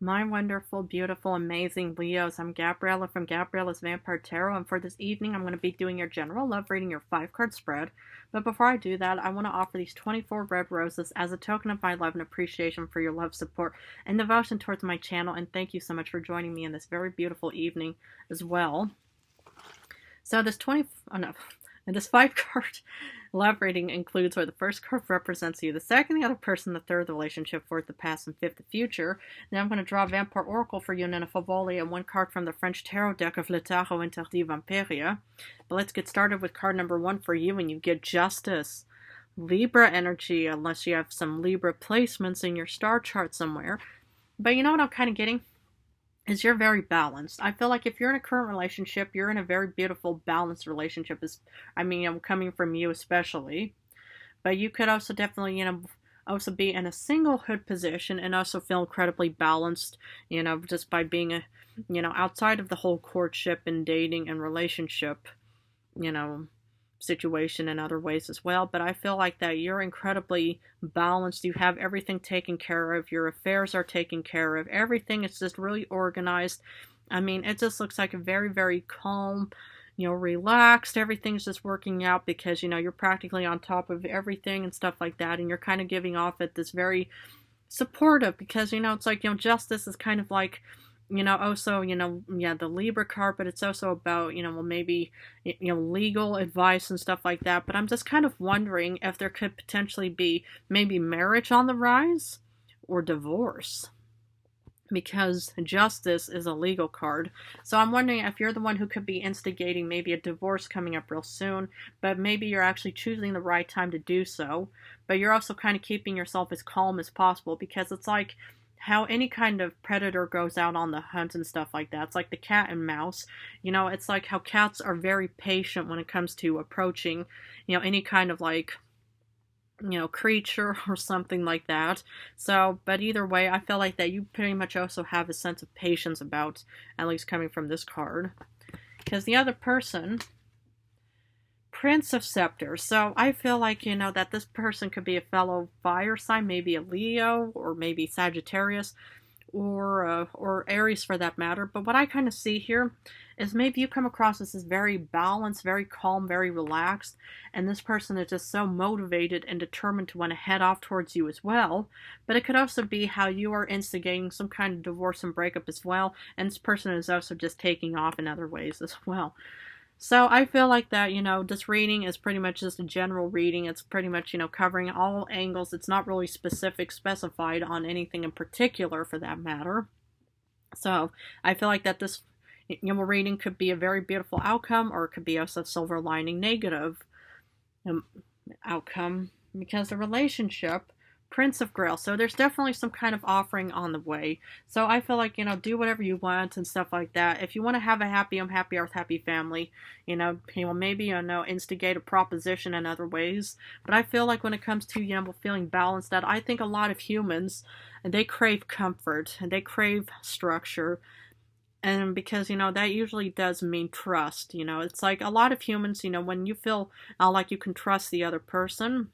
My wonderful, beautiful, amazing Leos. I'm Gabriella from Gabriella's Vampire Tarot, and for this evening, I'm going to be doing your general love reading, your 5 card spread. But before I do that, I want to offer these 24 red roses as a token of my love and appreciation for your love, support, and devotion towards my channel. And thank you so much for joining me in this very beautiful evening as well. So this 20, oh no, and this 5 card love reading includes where the first card represents you, the second the other person, the third the relationship, fourth the past, and fifth the future. Now I'm going to draw Vampire Oracle for you, Nina Favoli, and 1 card from the French tarot deck of Le Tarot Interdit Vampiria. But let's get started with card number 1 for you, and you get Justice. Libra energy, unless you have some Libra placements in your star chart somewhere. But you know what I'm kind of getting? Is you're very balanced. I feel like if you're in a current relationship, you're in a very beautiful, balanced relationship. I'm coming from you especially. But you could also definitely, also be in a singlehood position and also feel incredibly balanced, just by being outside of the whole courtship and dating and relationship, you know, situation in other ways as well. But I feel like that you're incredibly balanced. You have everything taken care of. Your affairs are taken care of. Everything is just really organized. It just looks like a very, very calm, relaxed. Everything's just working out because, you're practically on top of everything and stuff like that. And you're kind of giving off at this very supportive because, it's like, justice is kind of like, also, the Libra card, but it's also about, maybe, legal advice and stuff like that. But I'm just kind of wondering if there could potentially be maybe marriage on the rise or divorce, because justice is a legal card. So I'm wondering if you're the one who could be instigating maybe a divorce coming up real soon, but maybe you're actually choosing the right time to do so. But you're also kind of keeping yourself as calm as possible, because it's like how any kind of predator goes out on the hunt and stuff like that. It's like the cat and mouse. It's like how cats are very patient when it comes to approaching, any kind of like, creature or something like that. So, but either way, I feel like that you pretty much also have a sense of patience about, at least coming from this card. Because the other person, Prince of Scepters. So I feel like, that this person could be a fellow fire sign, maybe a Leo or maybe Sagittarius or Aries for that matter. But what I kind of see here is maybe you come across as this very balanced, very calm, very relaxed, and this person is just so motivated and determined to want to head off towards you as well. But it could also be how you are instigating some kind of divorce and breakup as well, and this person is also just taking off in other ways as well. So I feel like that, this reading is pretty much just a general reading. It's pretty much, covering all angles. It's not really specified on anything in particular for that matter. So I feel like that this, reading could be a very beautiful outcome, or it could be also a silver lining negative outcome, because the relationship, Prince of Grail. So there's definitely some kind of offering on the way. So I feel like, do whatever you want and stuff like that. If you want to have a happy home, happy earth, happy family, maybe, instigate a proposition in other ways. But I feel like when it comes to, feeling balanced, that I think a lot of humans, they crave comfort and they crave structure. And because, that usually does mean trust. It's like a lot of humans, when you feel like you can trust the other person,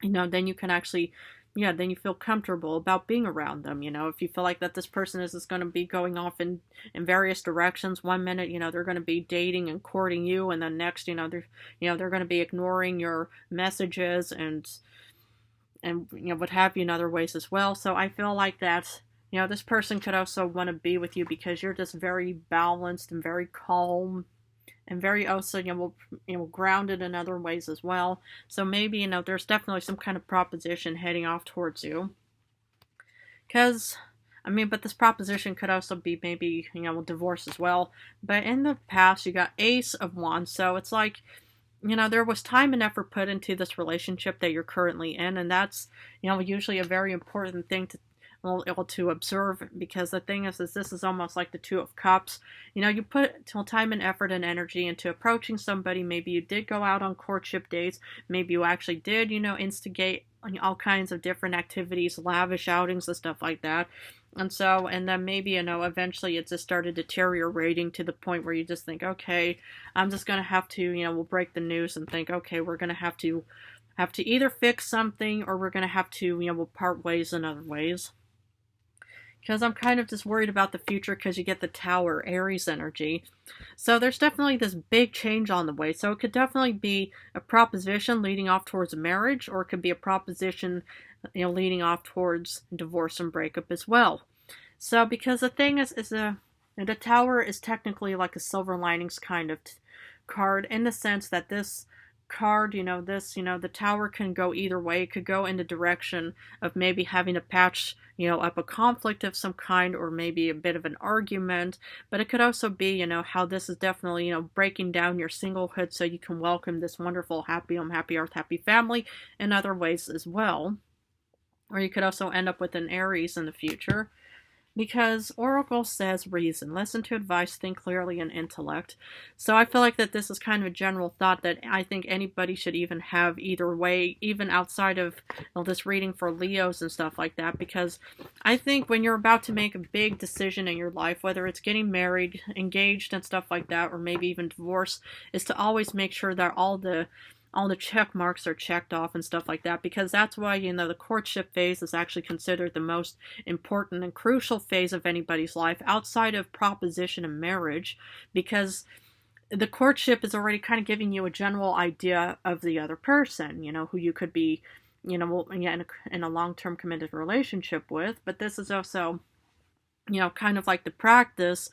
then you can actually, then you feel comfortable about being around them. If you feel like that this person is just going to be going off in various directions, one minute, they're going to be dating and courting you, and then next, they're going to be ignoring your messages and what have you in other ways as well. So I feel like that, this person could also want to be with you because you're just very balanced and very calm and very also, grounded in other ways as well. So maybe, there's definitely some kind of proposition heading off towards you. Because, but this proposition could also be maybe, divorce as well. But in the past, you got Ace of Wands. So it's like, there was time and effort put into this relationship that you're currently in. And that's, usually a very important thing to observe, because the thing is this is almost like the Two of Cups. You put time and effort and energy into approaching somebody. Maybe you did go out on courtship dates. Maybe you actually did, instigate all kinds of different activities, lavish outings and stuff like that. And then maybe, eventually it just started deteriorating to the point where you just think, okay, I'm just going to have to, we'll break the news and think, okay, we're going to have to either fix something, or we're going to have to, we'll part ways in other ways. because I'm kind of just worried about the future because you get the Tower Aries energy. So there's definitely this big change on the way. So it could definitely be a proposition leading off towards a marriage, or it could be a proposition, leading off towards divorce and breakup as well. So because the thing is the Tower is technically like a silver linings kind of card, in the sense that this card, the Tower can go either way. It could go in the direction of maybe having to patch, up a conflict of some kind, or maybe a bit of an argument. But it could also be, how this is definitely, breaking down your singlehood so you can welcome this wonderful, happy home, happy earth, happy family in other ways as well. Or you could also end up with an Aries in the future. Because Oracle says reason, listen to advice, think clearly, and intellect. So I feel like that this is kind of a general thought that I think anybody should even have either way, even outside of this reading for Leos and stuff like that. Because I think when you're about to make a big decision in your life, whether it's getting married, engaged, and stuff like that, or maybe even divorce, is to always make sure that all the check marks are checked off and stuff like that, because that's why, the courtship phase is actually considered the most important and crucial phase of anybody's life outside of proposition and marriage, because the courtship is already kind of giving you a general idea of the other person, who you could be, in a long-term committed relationship with. But this is also, kind of like the practice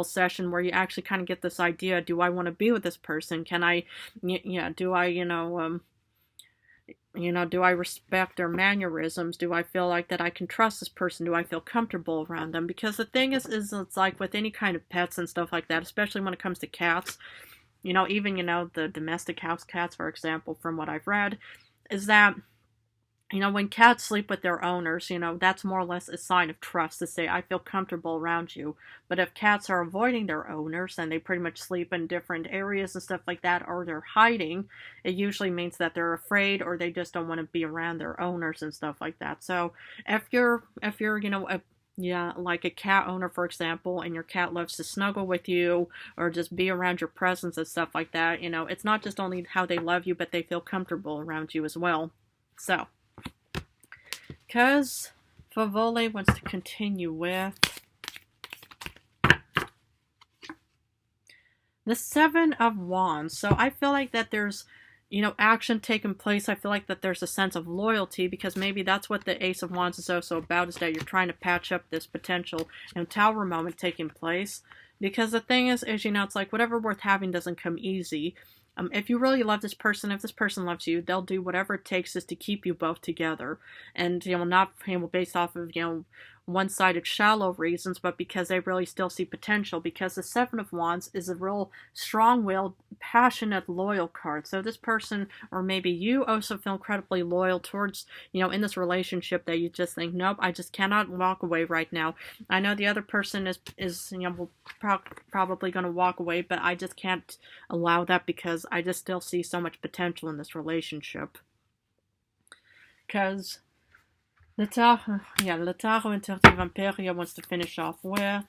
session where you actually kind of get this idea: do I want to be with this person? Can I, do I, do I respect their mannerisms? Do I feel like that I can trust this person? Do I feel comfortable around them? Because the thing is it's like with any kind of pets and stuff like that, especially when it comes to cats, even, the domestic house cats, for example, from what I've read, is that when cats sleep with their owners, that's more or less a sign of trust, to say, I feel comfortable around you. But if cats are avoiding their owners and they pretty much sleep in different areas and stuff like that, or they're hiding, it usually means that they're afraid, or they just don't want to be around their owners and stuff like that. So if you're, like a cat owner, for example, and your cat loves to snuggle with you or just be around your presence and stuff like that, it's not just only how they love you, but they feel comfortable around you as well. So, because Favole wants to continue with the Seven of Wands. So I feel like that there's, action taking place. I feel like that there's a sense of loyalty, because maybe that's what the Ace of Wands is also about, is that you're trying to patch up this potential Tower moment taking place. Because the thing is, it's like whatever worth having doesn't come easy. If you really love this person, if this person loves you, they'll do whatever it takes just to keep you both together. And, not based off of, one-sided shallow reasons, but because they really still see potential. Because the Seven of Wands is a real strong-willed, passionate, loyal card. So this person, or maybe you, also feel incredibly loyal towards, in this relationship, that you just think, nope, I just cannot walk away right now. I know the other person is probably going to walk away, but I just can't allow that, because I just still see so much potential in this relationship. Because Le Tarot Interdit Vampire wants to finish off with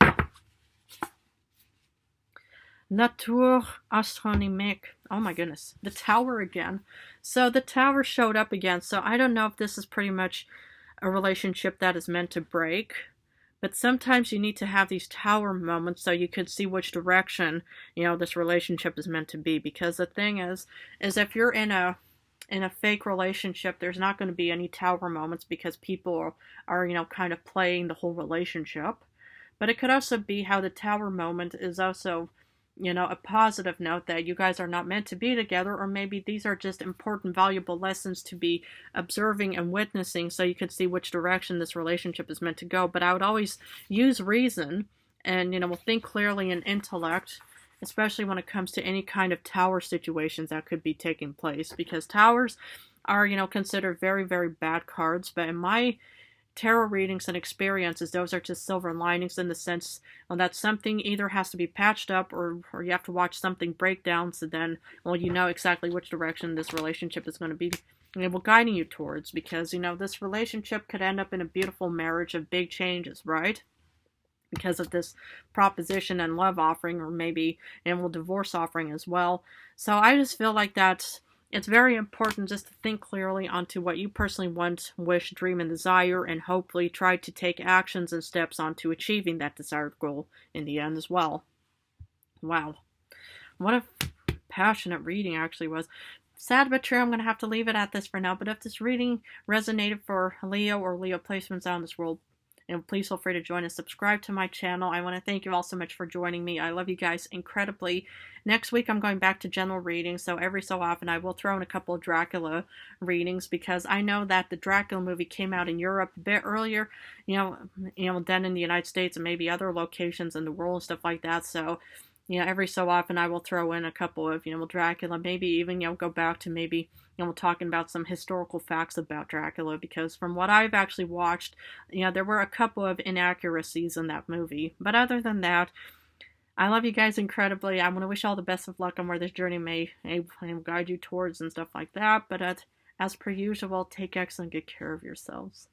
Nature Astronomique. Oh my goodness. The Tower again. So the Tower showed up again. So I don't know if this is pretty much a relationship that is meant to break. But sometimes you need to have these Tower moments so you could see which direction, this relationship is meant to be. Because the thing is if you're in a fake relationship, there's not going to be any Tower moments, because people are, kind of playing the whole relationship. But it could also be how the Tower moment is also, a positive note that you guys are not meant to be together, or maybe these are just important, valuable lessons to be observing and witnessing so you could see which direction this relationship is meant to go. But I would always use reason and, think clearly and intellect, especially when it comes to any kind of Tower situations that could be taking place, because Towers are, considered very, very bad cards. But in my tarot readings and experiences, those are just silver linings, in the sense that something either has to be patched up, or you have to watch something break down, so then, you know exactly which direction this relationship is going to be guiding you towards. Because, this relationship could end up in a beautiful marriage of big changes, right? Because of this proposition and love offering, or maybe divorce offering as well. So I just feel like that It's very important just to think clearly onto what you personally want, wish, dream, and desire, and hopefully try to take actions and steps onto achieving that desired goal in the end as well. Wow. What a passionate reading actually was. Sad but true, I'm going to have to leave it at this for now, but if this reading resonated for Leo or Leo placements out in this world, and please feel free to join and subscribe to my channel. I want to thank you all so much for joining me. I love you guys incredibly. Next week, I'm going back to general readings, so every so often I will throw in a couple of Dracula readings because I know that the Dracula movie came out in Europe a bit earlier, than in the United States and maybe other locations in the world and stuff like that. So, every so often I will throw in a couple of, Dracula, maybe even, go back to maybe, talking about some historical facts about Dracula, because from what I've actually watched, there were a couple of inaccuracies in that movie. But other than that, I love you guys incredibly. I want to wish all the best of luck on where this journey may guide you towards and stuff like that. But as per usual, take excellent good care of yourselves.